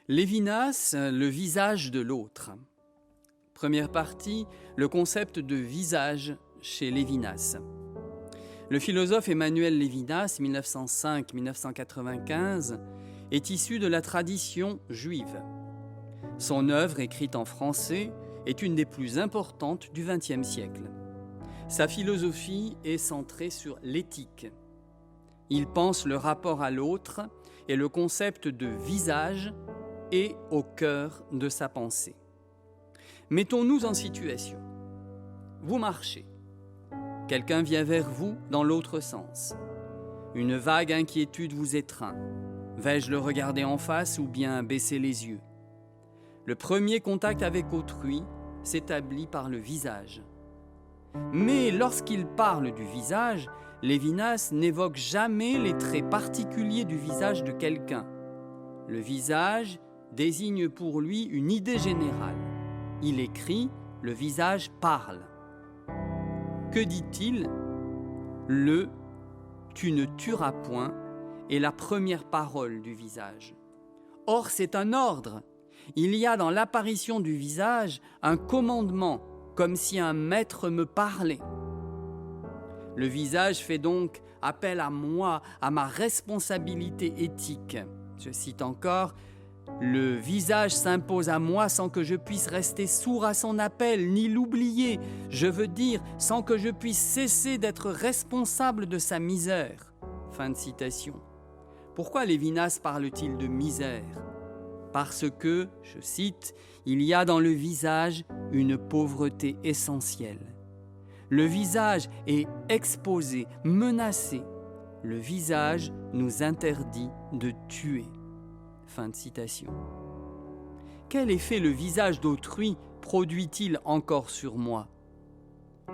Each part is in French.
Lévinas, le visage de l'autre. Première partie, le concept de visage chez Lévinas. Le philosophe Emmanuel Lévinas, 1905-1995, est issu de la tradition juive. Son œuvre, écrite en français, est une des plus importantes du XXe siècle. Sa philosophie est centrée sur l'éthique. Il pense le rapport à l'autre et le concept de visage est au cœur de sa pensée. Mettons-nous en situation. Vous marchez. Quelqu'un vient vers vous dans l'autre sens. Une vague inquiétude vous étreint. Vais-je le regarder en face ou bien baisser les yeux ? Le premier contact avec autrui s'établit par le visage. Mais lorsqu'il parle du visage, Lévinas n'évoque jamais les traits particuliers du visage de quelqu'un. Le visage désigne pour lui une idée générale. Il écrit « le visage parle ». Que dit-il ? Le « tu ne tueras point » est la première parole du visage. Or, c'est un ordre. Il y a dans l'apparition du visage un commandement, comme si un maître me parlait. Le visage fait donc appel à moi, à ma responsabilité éthique. Je cite encore, « Le visage s'impose à moi sans que je puisse rester sourd à son appel, ni l'oublier. Je veux dire, sans que je puisse cesser d'être responsable de sa misère. » Fin de citation. Pourquoi Lévinas parle-t-il de misère ? Parce que, je cite, « il y a dans le visage une pauvreté essentielle. Le visage est exposé, menacé. Le visage nous interdit de tuer. » Fin de citation. Quel effet le visage d'autrui produit-il encore sur moi ?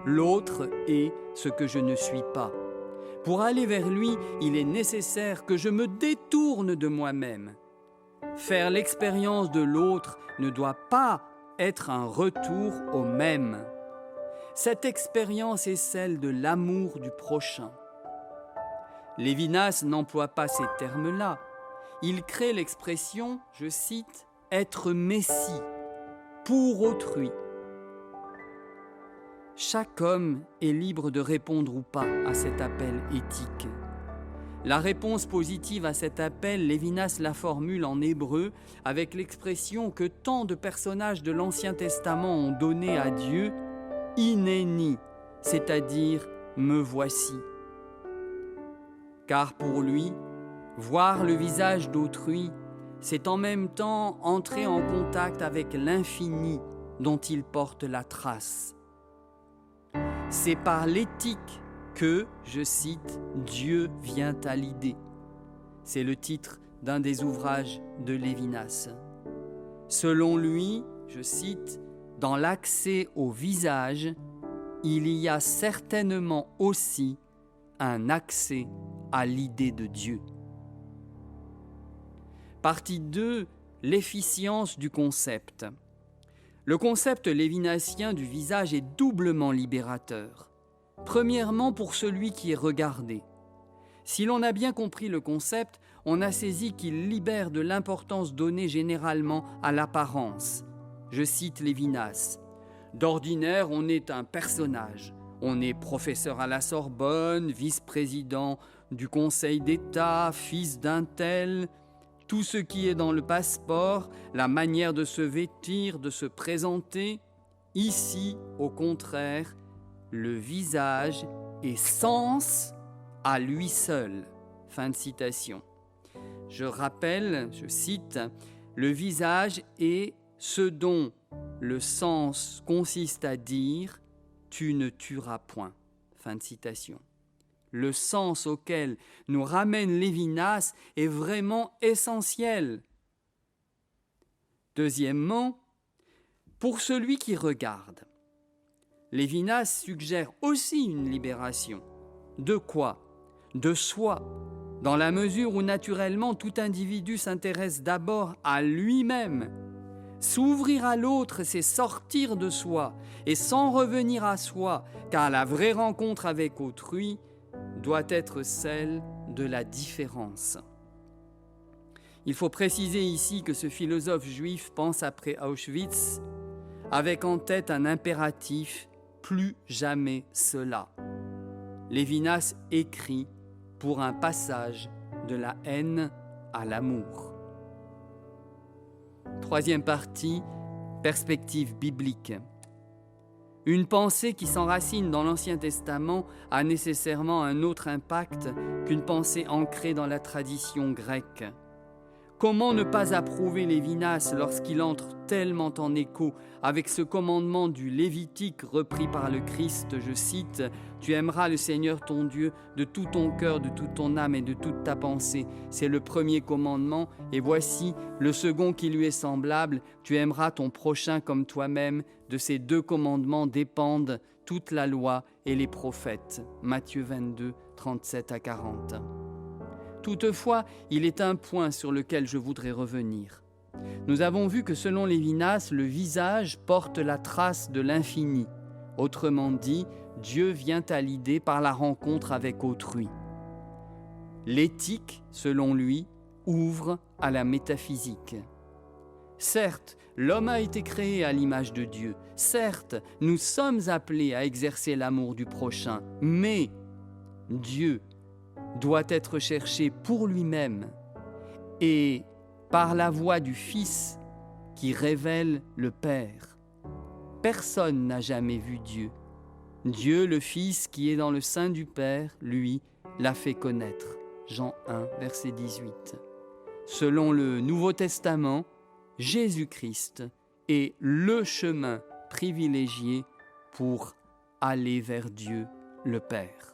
L'autre est ce que je ne suis pas. Pour aller vers lui, il est nécessaire que je me détourne de moi-même. Faire l'expérience de l'autre ne doit pas être un retour au même. Cette expérience est celle de l'amour du prochain. Lévinas n'emploie pas ces termes-là. Il crée l'expression, je cite, « être messie » pour autrui. Chaque homme est libre de répondre ou pas à cet appel éthique. La réponse positive à cet appel, Lévinas la formule en hébreu avec l'expression que tant de personnages de l'Ancien Testament ont donnée à Dieu, « Hineni », c'est-à-dire « me voici ». Car pour lui, voir le visage d'autrui, c'est en même temps entrer en contact avec l'infini dont il porte la trace. C'est par l'éthique que, je cite, « Dieu vient à l'idée ». C'est le titre d'un des ouvrages de Lévinas. Selon lui, je cite, « Dans l'accès au visage, il y a certainement aussi un accès à l'idée de Dieu. » Partie 2, l'efficience du concept. Le concept lévinassien du visage est doublement libérateur. Premièrement, pour celui qui est regardé. Si l'on a bien compris le concept, on a saisi qu'il libère de l'importance donnée généralement à l'apparence. Je cite Lévinas. « D'ordinaire, on est un personnage. On est professeur à la Sorbonne, vice-président du Conseil d'État, fils d'un tel. Tout ce qui est dans le passeport, la manière de se vêtir, de se présenter. Ici, au contraire, le visage est sens à lui seul. » Fin de citation. Je rappelle, je cite, « Le visage est ce dont le sens consiste à dire « tu ne tueras point ». Fin de citation. Le sens auquel nous ramène Lévinas est vraiment essentiel. Deuxièmement, pour celui qui regarde, Lévinas suggère aussi une libération. De quoi ? De soi, dans la mesure où naturellement tout individu s'intéresse d'abord à lui-même. S'ouvrir à l'autre, c'est sortir de soi et s'en revenir à soi, car la vraie rencontre avec autrui doit être celle de la différence. Il faut préciser ici que ce philosophe juif pense après Auschwitz avec en tête un impératif « plus jamais cela ». Lévinas écrit pour un passage de la haine à l'amour. Troisième partie, perspective biblique. Une pensée qui s'enracine dans l'Ancien Testament a nécessairement un autre impact qu'une pensée ancrée dans la tradition grecque. Comment ne pas approuver Lévinas lorsqu'il entre tellement en écho avec ce commandement du Lévitique repris par le Christ, je cite, « Tu aimeras le Seigneur ton Dieu de tout ton cœur, de toute ton âme et de toute ta pensée. » C'est le premier commandement, et voici le second qui lui est semblable, « Tu aimeras ton prochain comme toi-même. » De ces deux commandements dépendent toute la loi et les prophètes. Matthieu 22, 37 à 40. Toutefois, il est un point sur lequel je voudrais revenir. Nous avons vu que selon Lévinas, le visage porte la trace de l'infini. Autrement dit, Dieu vient à l'idée par la rencontre avec autrui. L'éthique, selon lui, ouvre à la métaphysique. Certes, l'homme a été créé à l'image de Dieu. Certes, nous sommes appelés à exercer l'amour du prochain. Mais Dieu doit être cherché pour lui-même et par la voix du Fils qui révèle le Père. Personne n'a jamais vu Dieu. Dieu, le Fils qui est dans le sein du Père, lui, l'a fait connaître. Jean 1, verset 18. Selon le Nouveau Testament, Jésus-Christ est le chemin privilégié pour aller vers Dieu, le Père.